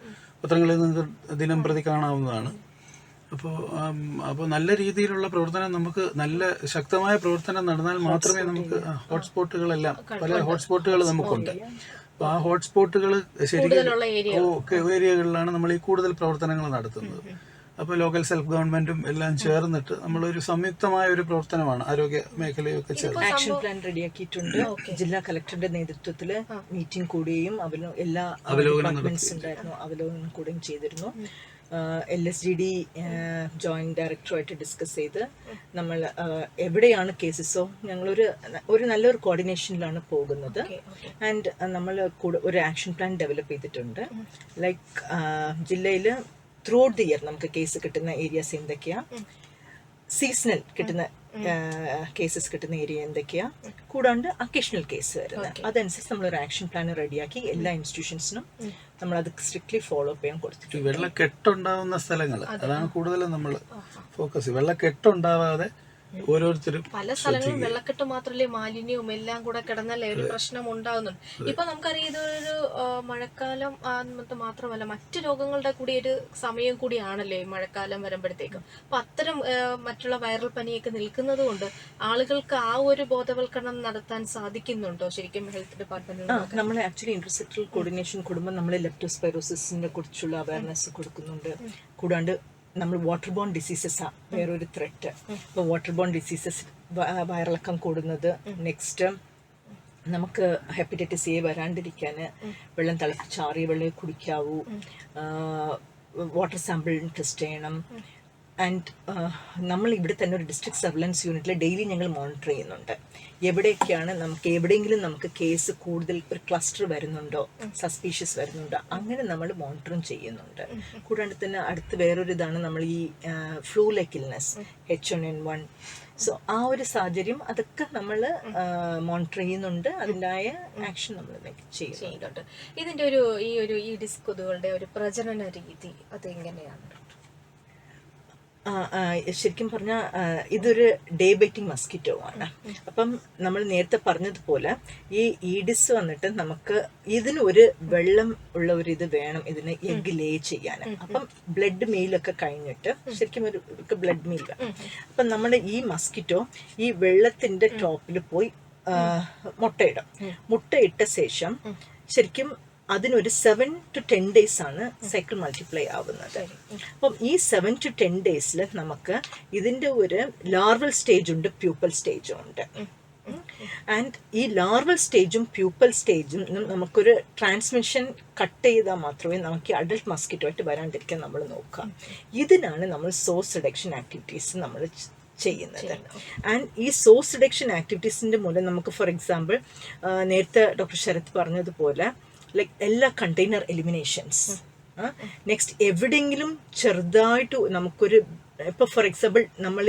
പത്രങ്ങളിൽ നിന്ന് ദിനം പ്രതി കാണാവുന്നതാണ്. അപ്പോൾ നല്ല രീതിയിലുള്ള പ്രവർത്തനം, നമുക്ക് നല്ല ശക്തമായ പ്രവർത്തനം നടന്നാൽ മാത്രമേ നമുക്ക് ഹോട്ട്സ്പോട്ടുകളെല്ലാം പല ഹോട്ട്സ്പോട്ടുകൾ നമുക്കുണ്ട്. അപ്പോൾ ആ ഹോട്ട്സ്പോട്ടുകൾ ശരിക്കും ഏരിയകളിലാണ് നമ്മൾ ഈ കൂടുതൽ പ്രവർത്തനങ്ങൾ നടത്തുന്നത്. അപ്പോൾ ലോക്കൽ സെൽഫ് ഗവൺമെന്റും എല്ലാം ചേർന്നിട്ട് നമ്മളൊരു സംയുക്തമായ ഒരു പ്രവർത്തനമാണ് ആരോഗ്യ മേഖലയൊക്കെ ചേർന്ന്. ആക്ഷൻ പ്ലാൻ റെഡിയാക്കിയിട്ടുണ്ട്. ജില്ലാ കളക്ടറുടെ നേതൃത്വത്തിൽ മീറ്റിംഗ് കൂടുകയും എല്ലാ ഡിപ്പാർട്ട്മെന്റ്സ് ഉണ്ടായിരുന്നു, അവലോകനം കൂടുകയും ചെയ്തിരുന്നു. LSGD ജോയിന്റ് ഡയറക്ടറുമായിട്ട് ഡിസ്കസ് ചെയ്ത് നമ്മൾ എവിടെയാണ് കേസസോ ഞങ്ങളൊരു നല്ലൊരു കോർഡിനേഷനിലാണ് പോകുന്നത്. ആൻഡ് നമ്മൾ ഒരു ആക്ഷൻ പ്ലാൻ ഡെവലപ്പ് ചെയ്തിട്ടുണ്ട്. ലൈക്ക് ജില്ലയിൽ ത്രൂ ഔട്ട് ദി ഇയർ നമുക്ക് കേസ് കിട്ടുന്ന ഏരിയാസ് എന്തൊക്കെയാ, സീസണൽ കിട്ടുന്ന കേസസ് കിട്ടുന്ന ഏരിയ എന്തൊക്കെയാ, കൂടാണ്ട് അക്കേഷണൽ കേസ് വരുന്നത്, അതനുസരിച്ച് നമ്മളൊരു ആക്ഷൻ പ്ലാൻ റെഡിയാക്കി എല്ലാ ഇൻസ്റ്റിറ്റ്യൂഷൻസിനും നമ്മളത് സ്ട്രിക്ട്ലി ഫോളോ അപ്പ് ചെയ്യാൻ കൊടുത്തിട്ടുണ്ട്. വെള്ളക്കെട്ടുണ്ടാവുന്ന സ്ഥലങ്ങൾ, അതാണ് കൂടുതലും നമ്മൾ ഫോക്കസ്. വെള്ളക്കെട്ടുണ്ടാവാതെ ഓരോരുത്തരും പല സ്ഥലങ്ങളും വെള്ളക്കെട്ട് മാത്രമല്ലേ മാലിന്യവും എല്ലാം കൂടെ കിടന്നല്ലേ ഒരു പ്രശ്നം ഉണ്ടാകുന്നുണ്ട്. ഇപ്പൊ നമുക്കറിയാം ഇതൊരു മഴക്കാലം മാത്രമല്ല മറ്റു രോഗങ്ങളുടെ കൂടി ഒരു സമയം കൂടിയാണല്ലേ മഴക്കാലം വരുമ്പോഴത്തേക്കും. അപ്പൊ അത്തരം മറ്റുള്ള വൈറൽ പനിയൊക്കെ നിൽക്കുന്നത് കൊണ്ട് ആളുകൾക്ക് ആ ഒരു ബോധവൽക്കരണം നടത്താൻ സാധിക്കുന്നുണ്ടോ ശരിക്കും ഹെൽത്ത് ഡിപ്പാർട്ട്മെന്റ്? നമ്മൾ ആക്ച്വലി ഇന്റർസെക്ടറൽ കോർഡിനേഷൻ കൂടുമ്പോൾ നമ്മൾ ലെപ്റ്റോസ്പൈറോസിസിനെ കുറിച്ചുള്ള അവയർനെസ് കൊടുക്കുന്നുണ്ട്. കൂടാണ്ട് നമ്മൾ വാട്ടർ ബോൺ ഡിസീസസ് വേറൊരു ത്രെറ്റ്. ഇപ്പോൾ വാട്ടർ ബോൺ ഡിസീസസ് വയറിളക്കം കൂടുന്നത്, നെക്സ്റ്റ് നമുക്ക് ഹെപ്പറ്റൈറ്റിസ് എ വരാണ്ടിരിക്കാൻ വെള്ളം തിളപ്പിച്ചാറിയ വെള്ളം കുടിക്കാവൂ, വാട്ടർ സാമ്പിൾ ടെസ്റ്റ് ചെയ്യണം. ആൻഡ് നമ്മൾ ഇവിടെ തന്നെ ഒരു ഡിസ്ട്രിക്ട് സർവൈലൻസ് യൂണിറ്റിൽ ഡെയിലി ഞങ്ങൾ മോണിറ്റർ ചെയ്യുന്നുണ്ട്. എവിടെയൊക്കെയാണ് എവിടെയെങ്കിലും നമുക്ക് കേസ് കൂടുതൽ ഒരു ക്ലസ്റ്റർ വരുന്നുണ്ടോ, സസ്പീഷ്യസ് വരുന്നുണ്ടോ, അങ്ങനെ നമ്മൾ മോണിറ്ററും ചെയ്യുന്നുണ്ട്. കൂടാണ്ട് തന്നെ അടുത്ത് വേറൊരു ഇതാണ് നമ്മൾ ഈ flu like illness H1N1. So ആ ഒരു സാഹചര്യം അതൊക്കെ നമ്മൾ മോണിറ്റർ ചെയ്യുന്നുണ്ട്. അതിൻ്റെതായ ആക്ഷൻ നമ്മൾ ചെയ്യുന്നുണ്ട്. ഇതിന്റെ ഈ ഡിസ്ക് കൊതുകളുടെ ഒരു പ്രജനന രീതി അതെങ്ങനെയാണ്? ശരിക്കും പറഞ്ഞാൽ ഇതൊരു ഡേ ബൈറ്റിംഗ് മസ്കിറ്റോ ആണ്. അപ്പം നമ്മൾ നേരത്തെ പറഞ്ഞതുപോലെ ഈ ഈഡിസ് വന്നിട്ട് നമുക്ക് ഇതിന് ഒരു വെള്ളം ഉള്ള ഒരു ഇത് വേണം ഇതിന് എഗ് ലേ ചെയ്യാൻ. അപ്പം ബ്ലഡ് മീലൊക്കെ കഴിഞ്ഞിട്ട് ശരിക്കും ഒരു ബ്ലഡ് മീൽ വേണം. അപ്പം നമ്മുടെ ഈ മസ്കിറ്റോ ഈ വെള്ളത്തിന്റെ ടോപ്പിൽ പോയി മുട്ടയിടും. മുട്ടയിട്ട ശേഷം ശരിക്കും അതിനൊരു 7 to 10 days ആണ് സൈക്കിൾ മൾട്ടിപ്ലൈ ആവുന്നത്. അപ്പം ഈ 7 to 10 days നമുക്ക് ഇതിൻ്റെ ഒരു ലാർവൽ സ്റ്റേജ് ഉണ്ട്, പ്യൂപ്പൽ സ്റ്റേജും ഉണ്ട്. ആൻഡ് ഈ ലാർവൽ സ്റ്റേജും പ്യൂപ്പൽ സ്റ്റേജും നമുക്കൊരു ട്രാൻസ്മിഷൻ കട്ട് ചെയ്താൽ മാത്രമേ നമുക്ക് അഡൽട്ട് മസ്കിറ്റോ ആയിട്ട് വരാണ്ടിരിക്കാൻ നമ്മൾ നോക്കാം. ഇതിനാണ് നമ്മൾ സോഴ്സ് റിഡക്ഷൻ ആക്ടിവിറ്റീസ് നമ്മൾ ചെയ്യുന്നത്. ആൻഡ് ഈ സോഴ്സ് റിഡക്ഷൻ ആക്ടിവിറ്റീസിൻ്റെ മൂലം നമുക്ക് ഫോർ എക്സാമ്പിൾ നേരത്തെ ഡോക്ടർ ശരത് പറഞ്ഞതുപോലെ ലൈക്ക് എല്ലാ കണ്ടെയ്നർ എലിമിനേഷൻസ്, നെക്സ്റ്റ് എവിടെയെങ്കിലും ചെറുതായിട്ട് നമുക്കൊരു ഇപ്പോൾ ഫോർ എക്സാമ്പിൾ നമ്മൾ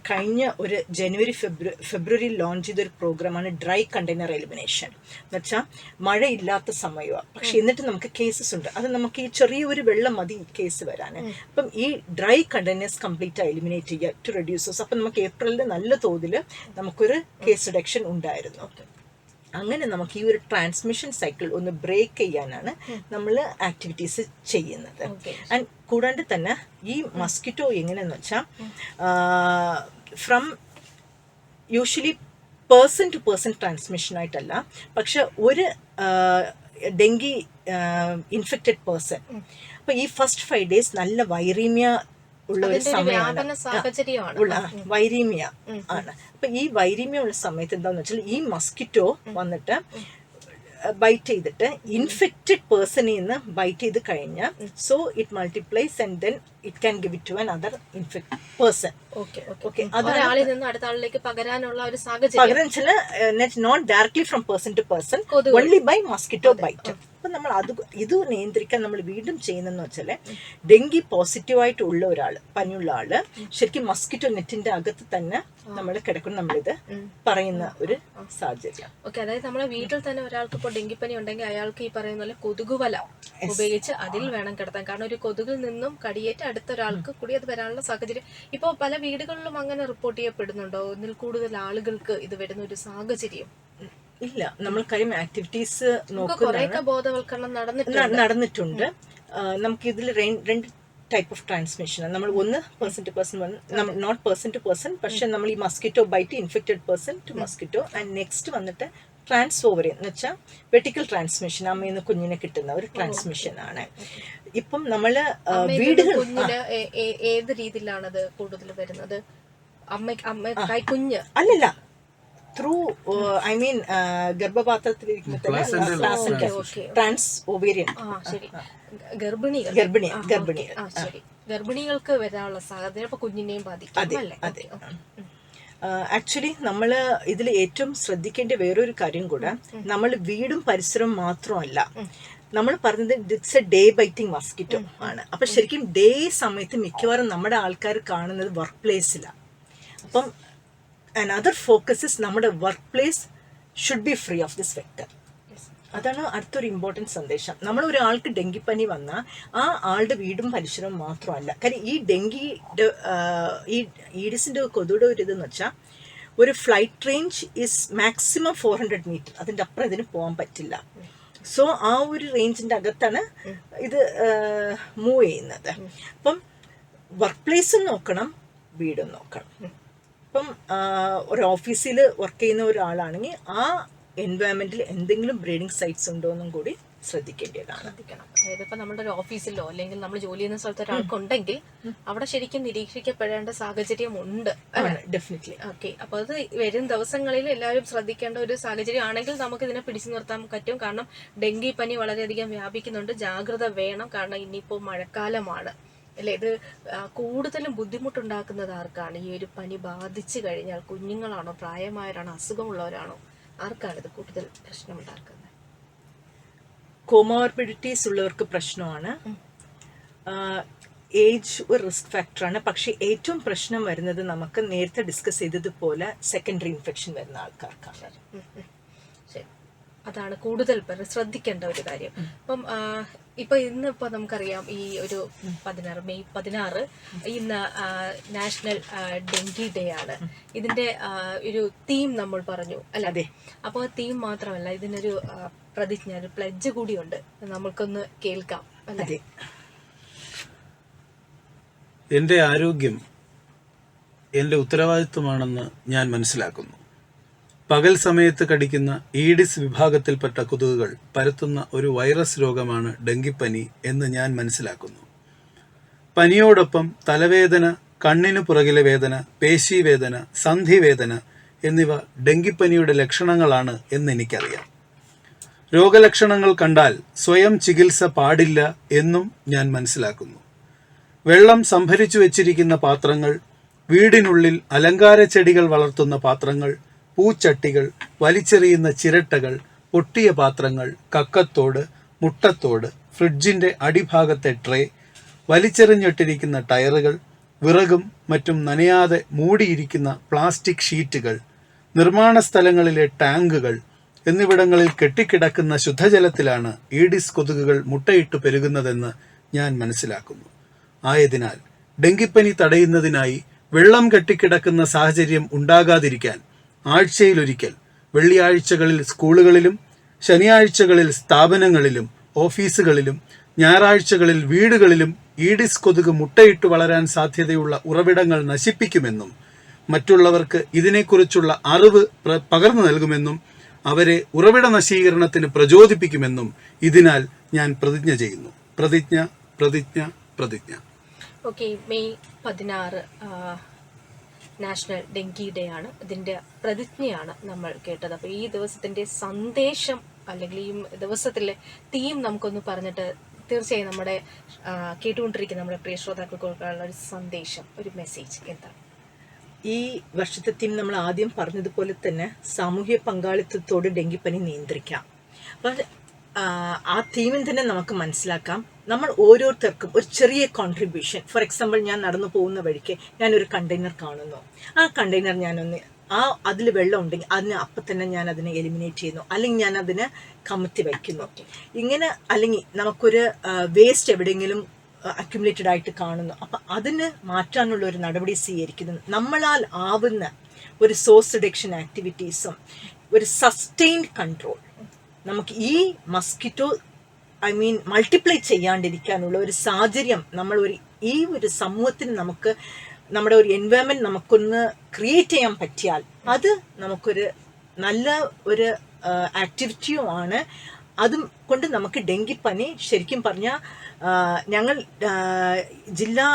കഴിഞ്ഞ ഒരു ഫെബ്രുവരി ലോഞ്ച് ചെയ്തൊരു പ്രോഗ്രാമാണ് ഡ്രൈ കണ്ടെയ്നർ എലിമിനേഷൻ. എന്നുവെച്ചാൽ മഴയില്ലാത്ത സമയമാണ്, പക്ഷെ എന്നിട്ട് നമുക്ക് കേസസ് ഉണ്ട്. അത് നമുക്ക് ഈ ചെറിയൊരു വെള്ളം മതി കേസ് വരാൻ. അപ്പം ഈ ഡ്രൈ കണ്ടെയ്നേഴ്സ് കംപ്ലീറ്റ് എലിമിനേറ്റ് ചെയ്യുക ടു റെഡ്യൂസേഴ്സ്. അപ്പം നമുക്ക് ഏപ്രിലിൽ നല്ല തോതിൽ നമുക്കൊരു കേസ് റിഡക്ഷൻ ഉണ്ടായിരുന്നു. അങ്ങനെ നമുക്ക് ഈ ഒരു ട്രാൻസ്മിഷൻ സൈക്കിൾ ഒന്ന് ബ്രേക്ക് ചെയ്യാനാണ് നമ്മൾ ആക്ടിവിറ്റീസ് ചെയ്യുന്നത്. ആൻഡ് കൂടാണ്ട് തന്നെ ഈ മസ്കിറ്റോ എങ്ങനെയെന്ന് വെച്ചാൽ from usually person to person transmission ആയിട്ടല്ല, പക്ഷെ ഒരു ഡെങ്കി ഇൻഫെക്റ്റഡ് പേഴ്സൺ അപ്പോൾ ഈ ഫസ്റ്റ് 5 days നല്ല വൈറീമിയ ഉള്ള ഒരു സമയമാണ്, വൈറീമിയ ആണ്. അപ്പൊ ഈ വൈറീമിയ ഉള്ള സമയത്ത് എന്താന്ന് വെച്ചാൽ ഈ മസ്കിറ്റോ വന്നിട്ട് ബൈറ്റ് ചെയ്തിട്ട് ഇൻഫെക്റ്റഡ് പേഴ്സണിൽ നിന്ന് ബൈറ്റ് ചെയ്ത് കഴിഞ്ഞാൽ so it multiplies and then it can give it to an other infected person. പകരം ചില not directly from person to person, only by mosquito bite. അപ്പം നമ്മൾ ഇത് നിയന്ത്രിക്കാൻ നമ്മൾ വീണ്ടും ചെയ്യുന്നതെന്ന് വെച്ചാൽ ഡെങ്കി പോസിറ്റീവായിട്ട് ഉള്ള ഒരാൾ, പനിയുള്ള ആള് ശരിക്കും മസ്കിറ്റോ നെറ്റിന്റെ അകത്ത് തന്നെ നമ്മൾ കിടക്കണം, നമ്മളിത് പറയുന്ന ഒരു സാഹചര്യം. ഓക്കെ, അതായത് നമ്മളെ വീട്ടിൽ തന്നെ ഒരാൾക്ക് ഇപ്പോൾ ഡെങ്കിപ്പനി ഉണ്ടെങ്കിൽ അയാൾക്ക് ഈ പറയുന്ന പോലെ കൊതുകുവല ഉപയോഗിച്ച് അതിൽ വേണം കിടത്താൻ. കാരണം ഒരു കൊതുകിൽ നിന്നും കടിയേറ്റ് അടുത്ത ഒരാൾക്ക് കൂടി അത് വരാനുള്ള സാഹചര്യം ഇപ്പോൾ പല വീടുകളിലും അങ്ങനെ റിപ്പോർട്ട് ചെയ്യപ്പെടുന്നുണ്ടോ? ഒന്നിൽ കൂടുതൽ ആളുകൾക്ക് ഇത് വരുന്ന ഒരു സാഹചര്യം ഇല്ല. നമ്മൾ കാര്യം ആക്ടിവിറ്റീസ് നോക്കുന്ന ബോധവൽക്കരണം നടന്നിട്ടുണ്ട്. നമുക്ക് ഇതിൽ 2 ടൈപ്പ് ഓഫ് ട്രാൻസ്മിഷൻ. നമ്മൾ ഒന്ന് person to person, not person to person, പക്ഷെ നമ്മൾ ഈ mosquito bite infected person to mosquito. And next വന്നിട്ട് ട്രാൻസ്ഓവറിയൻ എന്ന് വെച്ചാൽ വെർട്ടിക്കൽ ട്രാൻസ്മിഷൻ, അമ്മയിൽ നിന്ന് കുഞ്ഞിനെ കിട്ടുന്ന ഒരു ട്രാൻസ്മിഷൻ ആണ്. ഇപ്പം നമ്മള് വീടുകൾ ഏത് രീതിയിലാണത് കൂടുതൽ വരുന്നത്? കുഞ്ഞ് അല്ലല്ല, ത്രൂ ഐ മീൻ ഗർഭപാത്രത്തിലിരിക്കുന്ന ട്രാൻസ് ഓവേറിയൻ ഗർഭിണികൾക്ക് വരാനുള്ള സാധ്യത കുഞ്ഞിനെയും ബാധിക്കും. അതെ. ആക്ച്വലി നമ്മൾ ഇതിൽ ഏറ്റവും ശ്രദ്ധിക്കേണ്ട വേറൊരു കാര്യം കൂടെ, നമ്മൾ വീടും പരിസരവും മാത്രമല്ല നമ്മൾ പറഞ്ഞത് it's A day biting mosquito ആണ്. അപ്പൊ ശരിക്കും ഡേ സമയത്ത് മിക്കവാറും നമ്മുടെ ആൾക്കാർ കാണുന്നത് വർക്ക് പ്ലേസിലാണ്. അപ്പം another focus is നമ്മുടെ work place should be free of this vector. അതാണ് അടുത്തൊരു ഇമ്പോർട്ടൻറ്റ് സന്ദേശം. നമ്മൾ ഒരാൾക്ക് ഡെങ്കിപ്പനി വന്നാൽ ആ ആളുടെ വീടും പരിസരവും മാത്രമല്ല. കാര്യം ഈ ഡെങ്കിയുടെ ഈ ഈഡിസിൻ്റെ കൊതുയുടെ ഒരു ഇതെന്ന് വെച്ചാൽ ഒരു flight range is maximum 400 meter, അതിൻ്റെ അപ്പുറം ഇതിന് പോകാൻ പറ്റില്ല. സോ ആ ഒരു റേഞ്ചിൻ്റെ അകത്താണ് ഇത് മൂവ് ചെയ്യുന്നത്. അപ്പം വർക്ക് പ്ലേസും നോക്കണം, വീടും നോക്കണം. ഇപ്പം ഒരു ഓഫീസിൽ വർക്ക് ചെയ്യുന്ന ഒരാളാണെങ്കിൽ ആ എൻവയൺമെന്റിൽ എന്തെങ്കിലും ബ്രീഡിംഗ് സൈറ്റ്സ് ഉണ്ടോ എന്നും കൂടി ശ്രദ്ധിക്കേണ്ടതാണ്. അതായത് ഇപ്പൊ നമ്മുടെ ഒരു ഓഫീസിലോ അല്ലെങ്കിൽ നമ്മൾ ജോലി ചെയ്യുന്ന സ്ഥലത്ത് ഒരാൾക്കുണ്ടെങ്കിൽ അവിടെ ശരിക്കും നിരീക്ഷിക്കപ്പെടേണ്ട സാഹചര്യം ഉണ്ട്. ഡെഫിനറ്റ്ലി. ഓക്കെ, അപ്പൊ അത് വരും ദിവസങ്ങളിൽ എല്ലാവരും ശ്രദ്ധിക്കേണ്ട ഒരു സാഹചര്യം ആണെങ്കിൽ നമുക്ക് ഇതിനെ പിടിച്ചു നിർത്താൻ പറ്റും. കാരണം ഡെങ്കി പനി വളരെയധികം വ്യാപിക്കുന്നുണ്ട്, ജാഗ്രത വേണം. കാരണം ഇനിയിപ്പോ മഴക്കാലമാണ് അല്ലെ, ഇത് കൂടുതലും ബുദ്ധിമുട്ടുണ്ടാക്കുന്നത് ആർക്കാണ്? ഈ ഒരു പനി ബാധിച്ചു കഴിഞ്ഞാൽ കുഞ്ഞുങ്ങളാണോ, പ്രായമായവരാണോ, അസുഖമുള്ളവരാണോ, ആർക്കാണ് ഇത് കൂടുതൽ പ്രശ്നമുണ്ടാക്കുന്നത്? കോമോർബിഡിറ്റീസ് ഉള്ളവർക്ക് പ്രശ്നമാണ്. ഏജ് ഒരു റിസ്ക് ഫാക്ടറാണ്. പക്ഷെ ഏറ്റവും പ്രശ്നം വരുന്നത് നമുക്ക് നേരത്തെ ഡിസ്കസ് ചെയ്തതുപോലെ സെക്കൻഡറി ഇൻഫെക്ഷൻ വരുന്ന ആൾക്കാർക്കാണ്. അതാണ് കൂടുതൽ പേർ ശ്രദ്ധിക്കേണ്ട ഒരു കാര്യം. അപ്പം ഇപ്പൊ ഇന്നിപ്പോ നമുക്കറിയാം ഈ ഒരു 16 മെയ് 16 ഇന്ന് നാഷണൽ ഡെങ്കി ഡേ ആണ്. ഇതിന്റെ ഒരു തീം നമ്മൾ പറഞ്ഞു അല്ലേ? അപ്പോൾ തീം മാത്രമല്ല, ഇതിനൊരു പ്രതിജ്ഞ, ഒരു പ്ലെഡ്ജ് കൂടിയുണ്ട്, നമ്മൾക്കൊന്ന് കേൾക്കാം അല്ലേ? എൻ്റെ ആരോഗ്യം എൻ്റെ ഉത്തരവാദിത്വമാണെന്ന് ഞാൻ മനസ്സിലാക്കുന്നു. പകൽ സമയത്ത് കടിക്കുന്ന ഈഡിസ് വിഭാഗത്തിൽപ്പെട്ട കൊതുകുകൾ പരത്തുന്ന ഒരു വൈറസ് രോഗമാണ് ഡെങ്കിപ്പനി എന്ന് ഞാൻ മനസ്സിലാക്കുന്നു. പനിയോടൊപ്പം തലവേദന, കണ്ണിനു പുറകിലെ വേദന, പേശീവേദന, സന്ധിവേദന എന്നിവ ഡെങ്കിപ്പനിയുടെ ലക്ഷണങ്ങളാണ് എന്നെനിക്കറിയാം. രോഗലക്ഷണങ്ങൾ കണ്ടാൽ സ്വയം ചികിത്സ പാടില്ല എന്നും ഞാൻ മനസ്സിലാക്കുന്നു. വെള്ളം സംഭരിച്ചു വെച്ചിരിക്കുന്ന പാത്രങ്ങൾ, വീടിനുള്ളിൽ അലങ്കാര ചെടികൾ വളർത്തുന്ന പാത്രങ്ങൾ, പൂച്ചട്ടികൾ, വലിച്ചെറിയുന്ന ചിരട്ടകൾ, പൊട്ടിയ പാത്രങ്ങൾ, കക്കത്തോട്, മുട്ടത്തോട്, ഫ്രിഡ്ജിൻ്റെ അടിഭാഗത്തെ ട്രേ, വലിച്ചെറിഞ്ഞിട്ടിരിക്കുന്ന ടയറുകൾ, വിറകും മറ്റും നനയാതെ മൂടിയിരിക്കുന്ന പ്ലാസ്റ്റിക് ഷീറ്റുകൾ, നിർമ്മാണ സ്ഥലങ്ങളിലെ ടാങ്കുകൾ എന്നിവിടങ്ങളിൽ കെട്ടിക്കിടക്കുന്ന ശുദ്ധജലത്തിലാണ് ഈഡിസ് കൊതുകുകൾ മുട്ടയിട്ട് പെരുകുന്നതെന്ന് ഞാൻ മനസ്സിലാക്കുന്നു. ആയതിനാൽ ഡെങ്കിപ്പനി തടയുന്നതിനായി വെള്ളം കെട്ടിക്കിടക്കുന്ന സാഹചര്യം ഉണ്ടാകാതിരിക്കാൻ ആഴ്ചയിലൊരിക്കൽ വെള്ളിയാഴ്ചകളിൽ സ്കൂളുകളിലും, ശനിയാഴ്ചകളിൽ സ്ഥാപനങ്ങളിലും ഓഫീസുകളിലും, ഞായറാഴ്ചകളിൽ വീടുകളിലും ഈഡിസ് കൊതുക് മുട്ടയിട്ട് വളരാൻ സാധ്യതയുള്ള ഉറവിടങ്ങൾ നശിപ്പിക്കുമെന്നും മറ്റുള്ളവർക്ക് ഇതിനെക്കുറിച്ചുള്ള അറിവ് പകർന്നു നൽകുമെന്നും അവരെ ഉറവിട നശീകരണത്തിന് പ്രചോദിപ്പിക്കുമെന്നും ഇതിനാൽ ഞാൻ പ്രതിജ്ഞ ചെയ്യുന്നു. പ്രതിജ്ഞ പ്രതിജ്ഞ പ്രതിജ്ഞ. Okay, May 16 national dengue day ആണ്. ഇതിൻ്റെ പ്രതിജ്ഞയാണ് നമ്മൾ കേട്ടത്. അപ്പോൾ ഈ ദിവസത്തിൻ്റെ സന്ദേശം അല്ലെങ്കിൽ ഈ ദിവസത്തിലെ തീം നമുക്കൊന്ന് പറഞ്ഞിട്ട് തീർച്ചയായും നമ്മുടെ കേട്ടുകൊണ്ടിരിക്കുന്ന നമ്മുടെ പ്രിയ ശ്രോതാക്കൾക്കുള്ള ഒരു സന്ദേശം, ഒരു മെസ്സേജ് എന്താണ്? ഈ വർഷത്തെ തീം നമ്മൾ ആദ്യം പറഞ്ഞതുപോലെ തന്നെ സാമൂഹ്യ പങ്കാളിത്തത്തോട് ഡെങ്കിപ്പനി നിയന്ത്രിക്കാം. അപ്പം ആ തീമിൽ തന്നെ നമുക്ക് മനസ്സിലാക്കാം, നമ്മൾ ഓരോരുത്തർക്കും ഒരു ചെറിയ കോൺട്രിബ്യൂഷൻ. ഫോർ എക്സാമ്പിൾ, ഞാൻ നടന്നു പോകുന്ന വഴിക്ക് ഞാനൊരു കണ്ടെയ്നർ കാണുന്നു. ആ കണ്ടെയ്നർ ഞാനൊന്ന് അതിൽ വെള്ളം ഉണ്ടെങ്കിൽ അതിന് അപ്പം തന്നെ ഞാൻ അതിനെ എലിമിനേറ്റ് ചെയ്യുന്നു, അല്ലെങ്കിൽ ഞാൻ അതിനെ കമത്തി വയ്ക്കുന്നു. ഇങ്ങനെ അല്ലെങ്കിൽ നമുക്കൊരു വേസ്റ്റ് എവിടെയെങ്കിലും അക്യുമുലേറ്റഡ് ആയിട്ട് കാണുന്നു, അപ്പം അതിന് മാറ്റാനുള്ള ഒരു നടപടി സ്വീകരിക്കുന്നു. നമ്മളാൽ ആവുന്ന ഒരു സോഴ്സ് റിഡക്ഷൻ ആക്ടിവിറ്റീസും ഒരു സസ്റ്റെയിൻഡ് കൺട്രോൾ നമുക്ക് ഈ മസ്കിറ്റോ മൾട്ടിപ്ലൈ ചെയ്യാണ്ടിരിക്കാനുള്ള ഒരു സാഹചര്യം ഈ ഒരു സമൂഹത്തിന് നമുക്ക് നമ്മുടെ ഒരു എൻവയൺമെന്റ് നമുക്കൊന്ന് ക്രിയേറ്റ് ചെയ്യാൻ പറ്റിയാൽ അത് നമുക്കൊരു നല്ല ഒരു ആക്ടിവിറ്റിയുമാണ്. അതും കൊണ്ട് നമുക്ക് ഡെങ്കിപ്പനി ശരിക്കും പറഞ്ഞാൽ ഞങ്ങൾ ജില്ലാ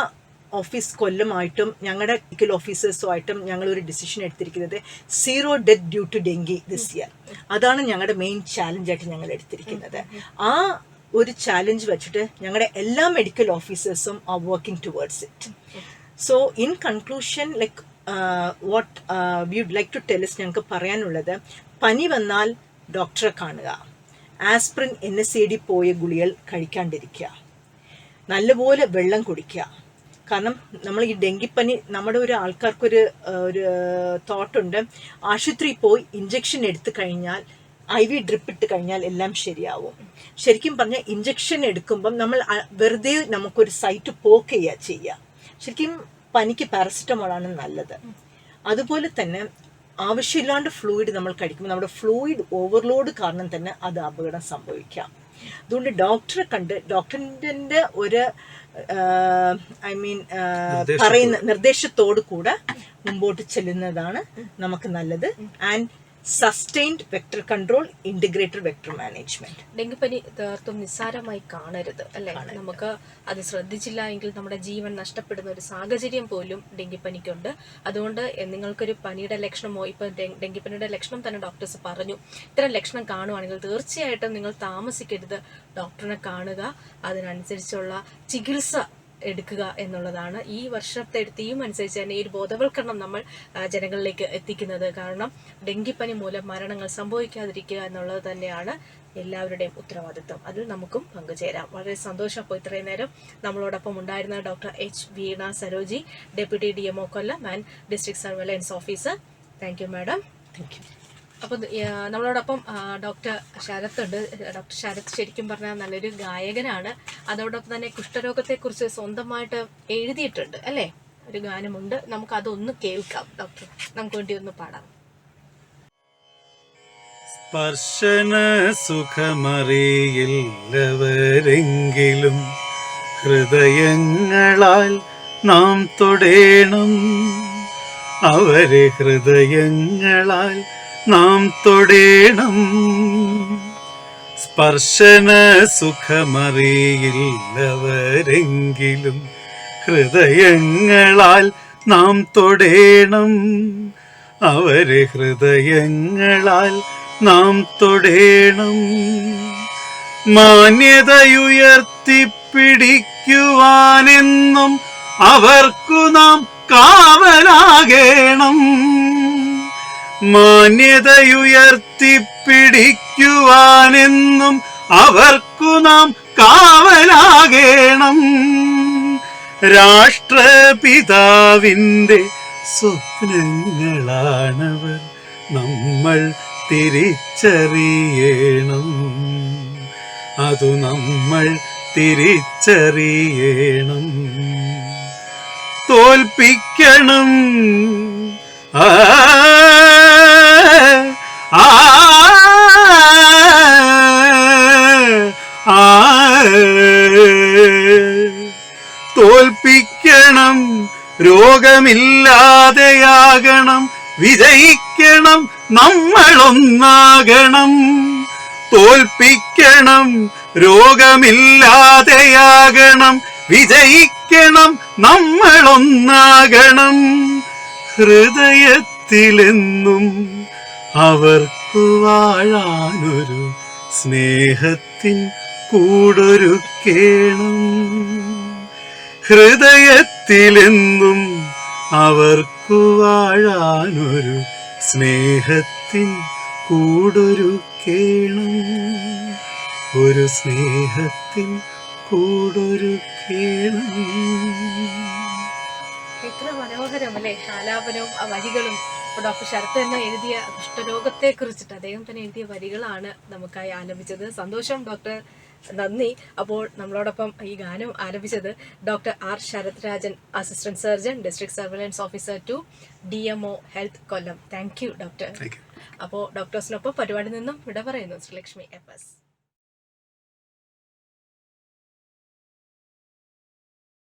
ഓഫീസ് കൊല്ലമായിട്ടും ഞങ്ങളുടെ മെഡിക്കൽ ഓഫീസേഴ്സുമായിട്ടും ഞങ്ങളൊരു ഡിസിഷൻ എടുത്തിരിക്കുന്നത് 0 death due to dengue this year. അതാണ് ഞങ്ങളുടെ മെയിൻ ചാലഞ്ചായിട്ട് ഞങ്ങൾ എടുത്തിരിക്കുന്നത്. ആ ഒരു ചാലഞ്ച് വെച്ചിട്ട് ഞങ്ങളുടെ എല്ലാ മെഡിക്കൽ ഓഫീസേഴ്സും are working towards it. So in conclusion, like what we would like to tell is, ഞങ്ങൾക്ക് പറയാനുള്ളത്, പനി വന്നാൽ ഡോക്ടറെ കാണുക, ആസ്പ്രിൻ NSAID പോയ ഗുളികൾ കഴിക്കാണ്ടിരിക്കുക, നല്ലപോലെ വെള്ളം കുടിക്കുക. കാരണം നമ്മൾ ഈ ഡെങ്കിപ്പനി നമ്മുടെ ഒരു ആൾക്കാർക്കൊരു തോട്ടുണ്ട്, ആശുപത്രിയിൽ പോയി ഇഞ്ചക്ഷൻ എടുത്തു കഴിഞ്ഞാൽ IV ഡ്രിപ്പ് ഇട്ട് കഴിഞ്ഞാൽ എല്ലാം ശരിയാവും. ശരിക്കും പറഞ്ഞാൽ ഇഞ്ചക്ഷൻ എടുക്കുമ്പം നമ്മൾ വെറുതെ നമുക്കൊരു സൈറ്റ് പോക്ക് ചെയ്യുക. ശരിക്കും പനിക്ക് പാരസിറ്റമോളാണ് നല്ലത്. അതുപോലെ തന്നെ ആവശ്യമില്ലാണ്ട് ഫ്ലൂയിഡ് നമ്മൾ കഴിക്കുമ്പോൾ നമ്മുടെ ഫ്ലൂയിഡ് ഓവർലോഡ് കാരണം തന്നെ അത് അപകടം സംഭവിക്കാം. അതുകൊണ്ട് ഡോക്ടറെ കണ്ട് ഡോക്ടറിൻ്റെ ഒരു പറയുന്ന നിർദ്ദേശത്തോടു കൂടെ മുമ്പോട്ട് ചെല്ലുന്നതാണ് നമുക്ക് നല്ലത്. And sustained vector control, integrated vector management. ഡെങ്കിപ്പനി തീർത്തും നിസ്സാരമായി കാണരുത്, അല്ലെ? നമുക്ക് അത് ശ്രദ്ധിച്ചില്ല എങ്കിൽ നമ്മുടെ ജീവൻ നഷ്ടപ്പെടുന്ന ഒരു സാഹചര്യം പോലും ഡെങ്കിപ്പനിക്കുണ്ട്. അതുകൊണ്ട് നിങ്ങൾക്കൊരു പനിയുടെ ലക്ഷണമോ, ഇപ്പൊ ഡെങ്കിപ്പനിയുടെ ലക്ഷണം തന്നെ ഡോക്ടേഴ്സ് പറഞ്ഞു, ഇത്തരം ലക്ഷണം കാണുവാണെങ്കിൽ തീർച്ചയായിട്ടും നിങ്ങൾ താമസിക്കരുത്, ഡോക്ടറിനെ കാണുക, അതിനനുസരിച്ചുള്ള ചികിത്സ എടുക്കുക എന്നുള്ളതാണ് ഈ വർഷത്തെ തീം അനുസരിച്ച് തന്നെ ഈ ഒരു ബോധവൽക്കരണം നമ്മൾ ജനങ്ങളിലേക്ക് എത്തിക്കുന്നത്. കാരണം ഡെങ്കിപ്പനി മൂലം മരണങ്ങൾ സംഭവിക്കാതിരിക്കുക എന്നുള്ളത് തന്നെയാണ് എല്ലാവരുടെയും ഉത്തരവാദിത്വം. അതിൽ നമുക്കും പങ്കുചേരാം. വളരെ സന്തോഷം. അപ്പോൾ ഇത്രയും നേരം നമ്മളോടൊപ്പം ഉണ്ടായിരുന്ന doctor H. Veena Saroji, deputy DMO Kollam and district surveillance officer. Thank you madam. Thank you. അപ്പോൾ നമ്മളോടൊപ്പം ഡോക്ടർ ശരത് ഉണ്ട്. ഡോക്ടർ ശരത് ശരിക്കും പറഞ്ഞാൽ നല്ലൊരു ഗായകനാണ്. അതോടൊപ്പം തന്നെ കുഷ്ഠരോഗത്തെക്കുറിച്ച് സ്വന്തമായിട്ട് എഴുതിയിട്ടുണ്ട്, അല്ലേ? ഒരു ഗാനമുണ്ട്, നമുക്ക് അതൊന്ന് കേൾക്കാം. ഡോക്ടർ നമുക്ക് വേണ്ടി ഒന്ന് പാടാം. സ്പർശന സുഖമറിയില്ലവരെങ്കിലും ഹൃദയങ്ങളാൽ നാം തൊടേണം, അവരെ ഹൃദയങ്ങളാൽ നാം തൊടേണം. സ്പർശന സുഖമറിയില്ലവരെങ്കിലും ഹൃദയങ്ങളാൽ നാം തൊടേണം, അവരെ ഹൃദയങ്ങളാൽ നാം തൊടേണം. മാന്യതയുയർത്തിപ്പിടിക്കുവാനെന്നും അവർക്കു നാം കാവലാകേണം. മാന്യതയുയർത്തിപ്പിടിക്കുവാനെന്നും അവർക്കു നാം കാവലാകേണം. രാഷ്ട്രപിതാവിൻ്റെ സ്വപ്നങ്ങളാണവർ, നമ്മൾ തിരിച്ചറിയണം, അതു നമ്മൾ തിരിച്ചറിയണം. തോൽപ്പിക്കണം രോഗമില്ലാതെയാകണം, വിജയിക്കണം, നമ്മളൊന്നാകണം. തോൽപ്പിക്കണം, രോഗമില്ലാതെയാകണം, വിജയിക്കണം, നമ്മളൊന്നാകണം. ഹൃദയത്തിലെന്നും അവർക്കു വാഴാനൊരു സ്നേഹത്തിൻ കൂടൊരുക്കേണം. ഹൃദയത്തിലെന്നും അവർക്കു വാഴാനൊരു സ്നേഹത്തിൻ കൂടൊരുക്കേണം. ഒരു സ്നേഹത്തിൻ കൂടൊരുക്കേണം. എത്ര മനോഹരം അല്ലേ ആലാപനവും ആ വരികളും. ഇപ്പോൾ ഡോക്ടർ ശരത് തന്നെ എഴുതിയ കുഷ്ഠരോഗത്തെ കുറിച്ചിട്ട് അദ്ദേഹം തന്നെ എഴുതിയ വരികളാണ് നമുക്കായി ആലപിച്ചത്. സന്തോഷം ഡോക്ടർ, നന്ദി. അപ്പോൾ നമ്മളോടൊപ്പം ഈ ഗാനം ആലപിച്ചത് doctor R Sarath Rajan, assistant surgeon, district surveillance officer two DMO health Kollam. Thank you doctor. അപ്പോൾ ഡോക്ടേഴ്സിനൊപ്പം പരിപാടി നിന്നും വിട പറയുന്നു ശ്രീലക്ഷ്മി FS.